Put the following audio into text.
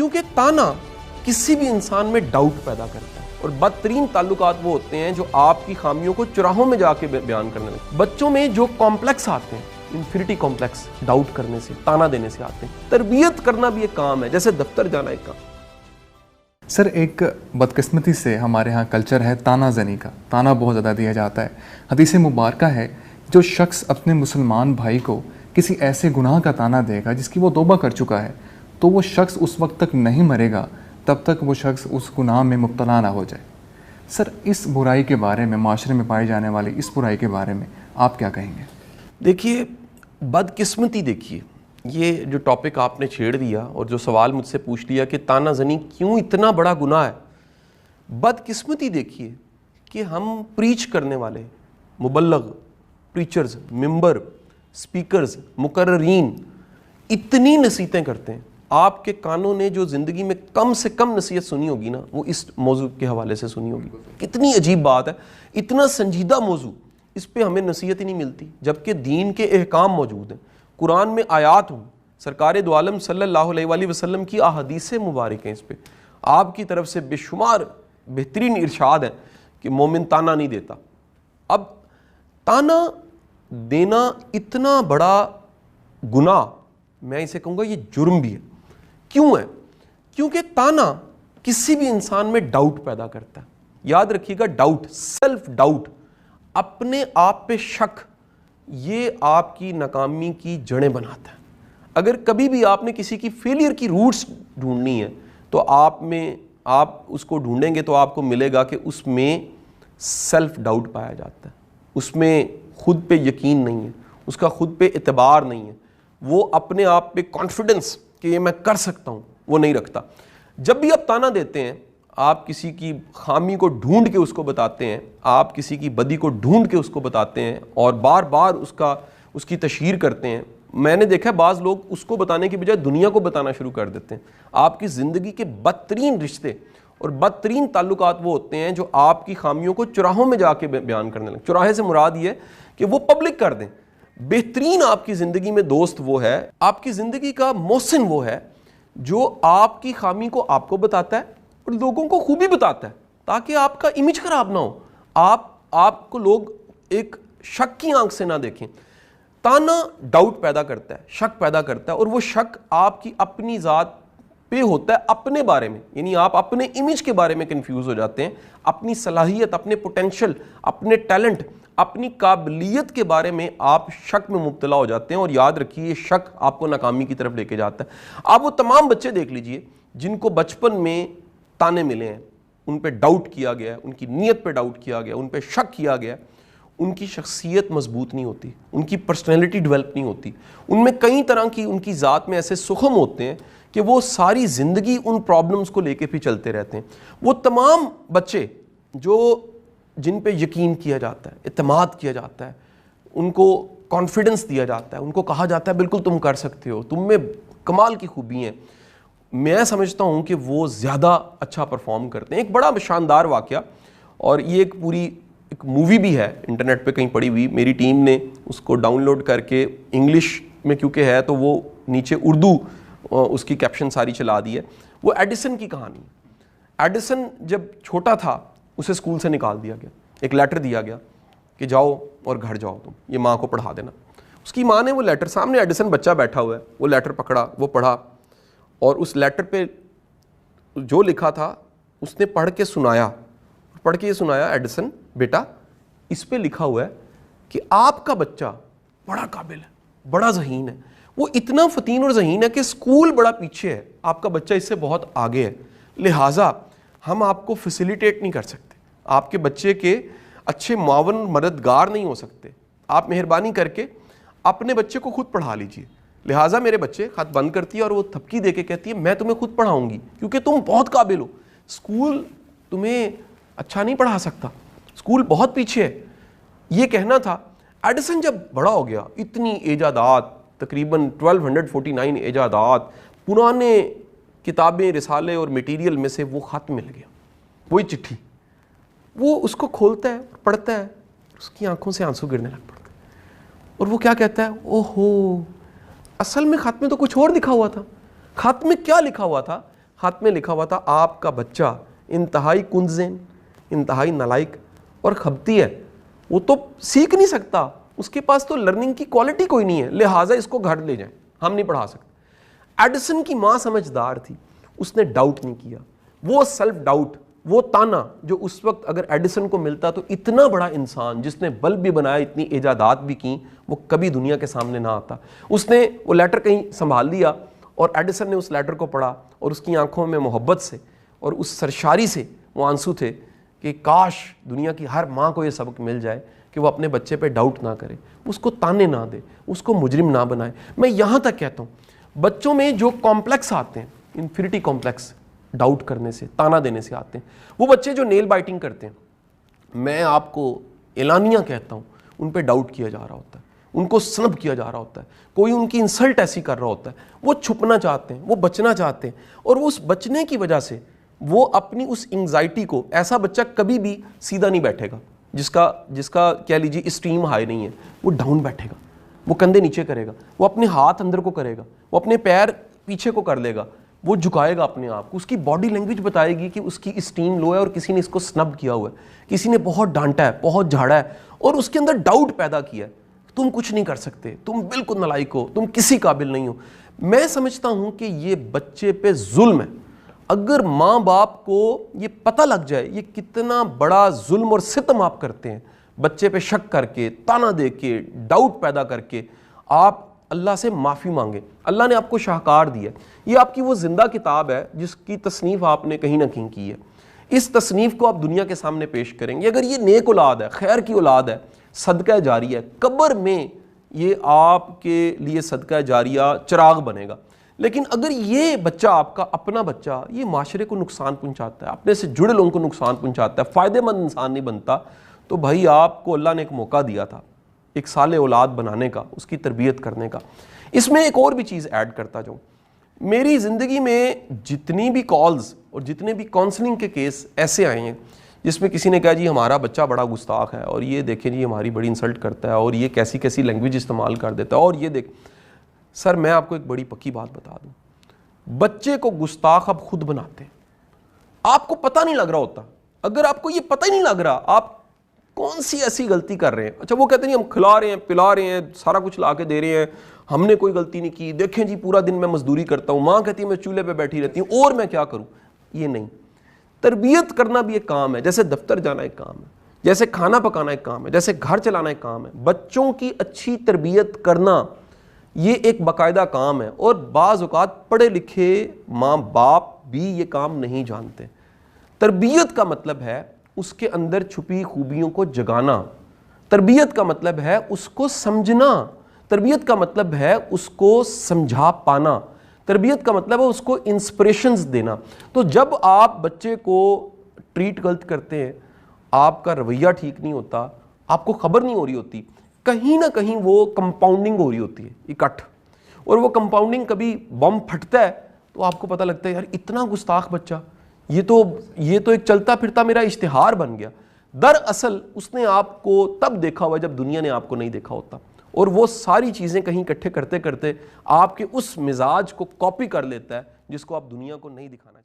کیونکہ تانا کسی بھی انسان میں ڈاؤٹ پیدا کرتا ہے، اور بدترین تعلقات وہ ہوتے ہیں جو آپ کی خامیوں کو چراہوں میں جا کے بیان کرنے لگتے ہیں۔ بچوں میں جو کمپلیکس آتے ہیں، انفینٹی کمپلیکس، ڈاؤٹ کرنے سے، تانا دینے سے آتے ہیں۔ تربیت کرنا بھی ایک کام ہے، جیسے دفتر جانا ایک کام۔ سر، ایک بدقسمتی سے ہمارے ہاں کلچر ہے تانا زنی کا، تانا بہت زیادہ دیا جاتا ہے۔ حدیث مبارکہ ہے، جو شخص اپنے مسلمان بھائی کو کسی ایسے گناہ کا تانا دے گا جس کی وہ توبہ کر چکا ہے، تو وہ شخص اس وقت تک نہیں مرے گا تب تک وہ شخص اس گناہ میں مبتلا نہ ہو جائے۔ سر، اس برائی کے بارے میں، معاشرے میں پائی جانے والی اس برائی کے بارے میں آپ کیا کہیں گے؟ دیکھیے، بدقسمتی، دیکھیے یہ جو ٹاپک آپ نے چھیڑ دیا اور جو سوال مجھ سے پوچھ لیا کہ تانا زنی کیوں اتنا بڑا گناہ ہے، بدقسمتی دیکھیے کہ ہم پریچ کرنے والے، مبلغ، پریچرز، ممبر، سپیکرز، مقررین اتنی نصیحتیں کرتے ہیں، آپ کے کانوں نے جو زندگی میں کم سے کم نصیحت سنی ہوگی نا، وہ اس موضوع کے حوالے سے سنی ہوگی۔ کتنی عجیب بات ہے، اتنا سنجیدہ موضوع، اس پہ ہمیں نصیحت ہی نہیں ملتی، جبکہ دین کے احکام موجود ہیں، قرآن میں آیات ہوں، سرکار دو عالم صلی اللہ علیہ وآلہ وسلم کی احادیث مبارک ہیں، اس پہ آپ کی طرف سے بے شمار بہترین ارشاد ہے کہ مومن تانا نہیں دیتا۔ اب تانا دینا اتنا بڑا گناہ، میں اسے کہوں گا یہ جرم بھی ہے۔ کیوں ہے؟ کیونکہ تانا کسی بھی انسان میں ڈاؤٹ پیدا کرتا ہے۔ یاد رکھیے گا، ڈاؤٹ، سیلف ڈاؤٹ، اپنے آپ پہ شک، یہ آپ کی ناکامی کی جڑیں بناتا ہے۔ اگر کبھی بھی آپ نے کسی کی فیلئر کی روٹس ڈھونڈنی ہے تو آپ اس کو ڈھونڈیں گے تو آپ کو ملے گا کہ اس میں سیلف ڈاؤٹ پایا جاتا ہے، اس میں خود پہ یقین نہیں ہے، اس کا خود پہ اعتبار نہیں ہے، وہ اپنے آپ پہ کانفیڈنس کہ یہ میں کر سکتا ہوں وہ نہیں رکھتا۔ جب بھی آپ تانا دیتے ہیں، آپ کسی کی خامی کو ڈھونڈ کے اس کو بتاتے ہیں، آپ کسی کی بدی کو ڈھونڈ کے اس کو بتاتے ہیں اور بار بار اس کی تشہیر کرتے ہیں۔ میں نے دیکھا ہے بعض لوگ اس کو بتانے کی بجائے دنیا کو بتانا شروع کر دیتے ہیں۔ آپ کی زندگی کے بدترین رشتے اور بدترین تعلقات وہ ہوتے ہیں جو آپ کی خامیوں کو چراہوں میں جا کے بیان کرنے لگے۔ چراہے سے مراد یہ ہے کہ وہ پبلک کر دیں۔ بہترین آپ کی زندگی میں دوست وہ ہے، آپ کی زندگی کا محسن وہ ہے جو آپ کی خامی کو آپ کو بتاتا ہے اور لوگوں کو خوبی بتاتا ہے، تاکہ آپ کا امیج خراب نہ ہو، آپ کو لوگ ایک شک کی آنکھ سے نہ دیکھیں۔ تانا ڈاؤٹ پیدا کرتا ہے، شک پیدا کرتا ہے، اور وہ شک آپ کی اپنی ذات پہ ہوتا ہے، اپنے بارے میں، یعنی آپ اپنے امیج کے بارے میں کنفیوز ہو جاتے ہیں، اپنی صلاحیت، اپنے پوٹینشل، اپنے ٹیلنٹ، اپنی قابلیت کے بارے میں آپ شک میں مبتلا ہو جاتے ہیں، اور یاد رکھیے یہ شک آپ کو ناکامی کی طرف لے کے جاتا ہے۔ آپ وہ تمام بچے دیکھ لیجئے جن کو بچپن میں تانے ملے ہیں، ان پہ ڈاؤٹ کیا گیا ہے، ان کی نیت پہ ڈاؤٹ کیا گیا، ان پہ شک کیا گیا، ان کی شخصیت مضبوط نہیں ہوتی، ان کی پرسنالٹی ڈیولپ نہیں ہوتی، ان میں کئی طرح کی ان کی ذات میں ایسے سخم ہوتے ہیں کہ وہ ساری زندگی ان پرابلمز کو لے کے بھی چلتے رہتے ہیں۔ وہ تمام بچے جن پہ یقین کیا جاتا ہے، اعتماد کیا جاتا ہے، ان کو کانفیڈنس دیا جاتا ہے، ان کو کہا جاتا ہے بالکل تم کر سکتے ہو، تم میں کمال کی خوبی ہیں، میں سمجھتا ہوں کہ وہ زیادہ اچھا پرفارم کرتے ہیں۔ ایک بڑا شاندار واقعہ، اور یہ ایک مووی بھی ہے انٹرنیٹ پہ کہیں پڑی ہوئی، میری ٹیم نے اس کو ڈاؤن لوڈ کر کے انگلش میں کیونکہ ہے تو وہ نیچے اردو اس کی کیپشن ساری چلا دی ہے۔ وہ ایڈیسن کی کہانی۔ ایڈیسن جب چھوٹا تھا اسے اسکول سے نکال دیا گیا، ایک لیٹر دیا گیا کہ جاؤ اور گھر جاؤ، تم یہ ماں کو پڑھا دینا۔ اس کی ماں نے وہ لیٹر، سامنے ایڈیسن بچہ بیٹھا ہوا ہے، وہ لیٹر پکڑا، وہ پڑھا، اور اس لیٹر پہ جو لکھا تھا اس نے پڑھ کے سنایا، ایڈیسن بیٹا اس پہ لکھا ہوا ہے کہ آپ کا بچہ بڑا قابل ہے، بڑا ذہین ہے، وہ اتنا فتین اور ذہین ہے کہ اسکول بڑا پیچھے ہے، آپ کا بچہ اس سے بہت آگے ہے، لہٰذا ہم آپ کو فیسیلیٹیٹ نہیں کر سکتے، آپ کے بچے کے اچھے معاون مددگار نہیں ہو سکتے، آپ مہربانی کر کے اپنے بچے کو خود پڑھا لیجئے۔ لہٰذا میرے بچے خط بند کرتی ہے اور وہ تھپکی دے کے کہتی ہے میں تمہیں خود پڑھاؤں گی کیونکہ تم بہت قابل ہو، اسکول تمہیں اچھا نہیں پڑھا سکتا، اسکول بہت پیچھے ہے۔ یہ کہنا تھا۔ ایڈیسن جب بڑا ہو گیا، اتنی ایجادات، تقریباً 1249 ایجادات، پرانے کتابیں، رسالے اور میٹیریل میں سے وہ خط مل گیا، وہی چٹھی، وہ اس کو کھولتا ہے، پڑھتا ہے، اس کی آنکھوں سے آنسو گرنے لگ پڑتے ہیں، اور وہ کیا کہتا ہے، اوہو، اصل میں خط میں تو کچھ اور لکھا ہوا تھا۔ خط میں کیا لکھا ہوا تھا؟ خط میں لکھا ہوا تھا آپ کا بچہ انتہائی کنزین، انتہائی نالائق اور خبتی ہے، وہ تو سیکھ نہیں سکتا، اس کے پاس تو لرننگ کی کوالٹی کوئی نہیں ہے، لہٰذا اس کو گھر لے جائیں، ہم نہیں پڑھا سکتے۔ ایڈیسن کی ماں سمجھدار تھی، اس نے ڈاؤٹ نہیں کیا۔ وہ سیلف ڈاؤٹ، وہ تانا جو اس وقت اگر ایڈیسن کو ملتا تو اتنا بڑا انسان جس نے بلب بھی بنایا، اتنی ایجادات بھی کی، وہ کبھی دنیا کے سامنے نہ آتا۔ اس نے وہ لیٹر کہیں سنبھال لیا اور ایڈیسن نے اس لیٹر کو پڑھا اور اس کی آنکھوں میں محبت سے اور اس سرشاری سے وہ آنسو تھے کہ کاش دنیا کی ہر ماں کو یہ سبق مل جائے کہ وہ اپنے بچے پہ ڈاؤٹ نہ کرے، اس کو تانے نہ دے، اس کو مجرم نہ بنائے۔ میں یہاں تک کہتا ہوں بچوں میں جو کمپلیکس آتے ہیں، انفیریٹی کمپلیکس، ڈاؤٹ کرنے سے، تانا دینے سے آتے ہیں، وہ بچے جو نیل بائٹنگ کرتے ہیں، میں آپ کو اعلانیہ کہتا ہوں، ان پہ ڈاؤٹ کیا جا رہا ہوتا ہے، ان کو سنب کیا جا رہا ہوتا ہے، کوئی ان کی انسلٹ ایسی کر رہا ہوتا ہے، وہ چھپنا چاہتے ہیں، وہ بچنا چاہتے ہیں، اور وہ اس بچنے کی وجہ سے وہ اپنی اس انگزائٹی کو، ایسا بچہ کبھی بھی سیدھا نہیں بیٹھے گا جس کا کہہ لیجیے اسٹریم ہائی نہیں ہے، وہ ڈاؤن بیٹھے گا، وہ کندھے نیچے کرے گا، وہ اپنے ہاتھ اندر کو کرے گا، وہ اپنے پیر پیچھے کو کر لے گا، وہ جھکائے گا اپنے آپ کو، اس کی باڈی لینگویج بتائے گی کہ اس کی اسٹیم لو ہے اور کسی نے اس کو سنب کیا ہوا ہے، کسی نے بہت ڈانٹا ہے، بہت جھاڑا ہے اور اس کے اندر ڈاؤٹ پیدا کیا ہے، تم کچھ نہیں کر سکتے، تم بالکل نالائق ہو، تم کسی قابل نہیں ہو۔ میں سمجھتا ہوں کہ یہ بچے پہ ظلم ہے۔ اگر ماں باپ کو یہ پتہ لگ جائے یہ کتنا بڑا ظلم اور ستم آپ کرتے ہیں، بچے پہ شک کر کے، تانا دے کے، ڈاؤٹ پیدا کر کے، آپ اللہ سے معافی مانگیں۔ اللہ نے آپ کو شاہکار دیا ہے، یہ آپ کی وہ زندہ کتاب ہے جس کی تصنیف آپ نے کہیں نہ کہیں کی ہے۔ اس تصنیف کو آپ دنیا کے سامنے پیش کریں گے۔ اگر یہ نیک اولاد ہے، خیر کی اولاد ہے، صدقہ جاریہ ہے، قبر میں یہ آپ کے لیے صدقہ جاریہ چراغ بنے گا۔ لیکن اگر یہ بچہ آپ کا اپنا بچہ یہ معاشرے کو نقصان پہنچاتا ہے، اپنے سے جڑے لوگوں کو نقصان پہنچاتا ہے، فائدہ مند انسان نہیں بنتا، تو بھائی آپ کو اللہ نے ایک موقع دیا تھا ایک صالح اولاد بنانے کا، اس کی تربیت کرنے کا۔ اس میں ایک اور بھی چیز ایڈ کرتا جاؤں، میری زندگی میں جتنی بھی کالز اور جتنے بھی کاؤنسلنگ کے کیس ایسے آئے ہیں جس میں کسی نے کہا جی ہمارا بچہ بڑا گستاخ ہے، اور یہ دیکھیں جی ہماری بڑی انسلٹ کرتا ہے، اور یہ کیسی کیسی لینگویج استعمال کر دیتا ہے، اور یہ دیکھ، سر میں آپ کو ایک بڑی پکی بات بتا دوں، بچے کو گستاخ آپ خود بناتے ہیں، آپ کو پتہ نہیں لگ رہا ہوتا۔ اگر آپ کو یہ پتہ ہی نہیں لگ رہا آپ کون سی ایسی غلطی کر رہے ہیں، اچھا وہ کہتے ہیں ہم کھلا رہے ہیں، پلا رہے ہیں، سارا کچھ لا کے دے رہے ہیں، ہم نے کوئی غلطی نہیں کی، دیکھیں جی پورا دن میں مزدوری کرتا ہوں، ماں کہتی ہے میں چولہے پہ بیٹھی رہتی ہوں، اور میں کیا کروں۔ یہ نہیں، تربیت کرنا بھی ایک کام ہے، جیسے دفتر جانا ایک کام ہے، جیسے کھانا پکانا ایک کام ہے، جیسے گھر چلانا ایک کام ہے، بچوں کی اچھی تربیت کرنا یہ ایک باقاعدہ کام ہے، اور بعض اوقات پڑھے لکھے ماں باپ بھی یہ کام نہیں جانتے۔ تربیت کا مطلب ہے اس کے اندر چھپی خوبیوں کو جگانا، تربیت کا مطلب ہے اس کو سمجھنا، تربیت کا مطلب ہے اس کو سمجھا پانا، تربیت کا مطلب ہے اس کو انسپریشنز دینا۔ تو جب آپ بچے کو ٹریٹ غلط کرتے ہیں، آپ کا رویہ ٹھیک نہیں ہوتا، آپ کو خبر نہیں ہو رہی ہوتی، کہیں نہ کہیں وہ کمپاؤنڈنگ ہو رہی ہوتی ہے، اکٹھ، اور وہ کمپاؤنڈنگ کبھی بم پھٹتا ہے تو آپ کو پتہ لگتا ہے یار اتنا گستاخ بچہ، یہ تو ایک چلتا پھرتا میرا اشتہار بن گیا۔ دراصل اس نے آپ کو تب دیکھا ہوا جب دنیا نے آپ کو نہیں دیکھا ہوتا، اور وہ ساری چیزیں کہیں اکٹھے کرتے کرتے آپ کے اس مزاج کو کاپی کر لیتا ہے جس کو آپ دنیا کو نہیں دکھانا چاہتے۔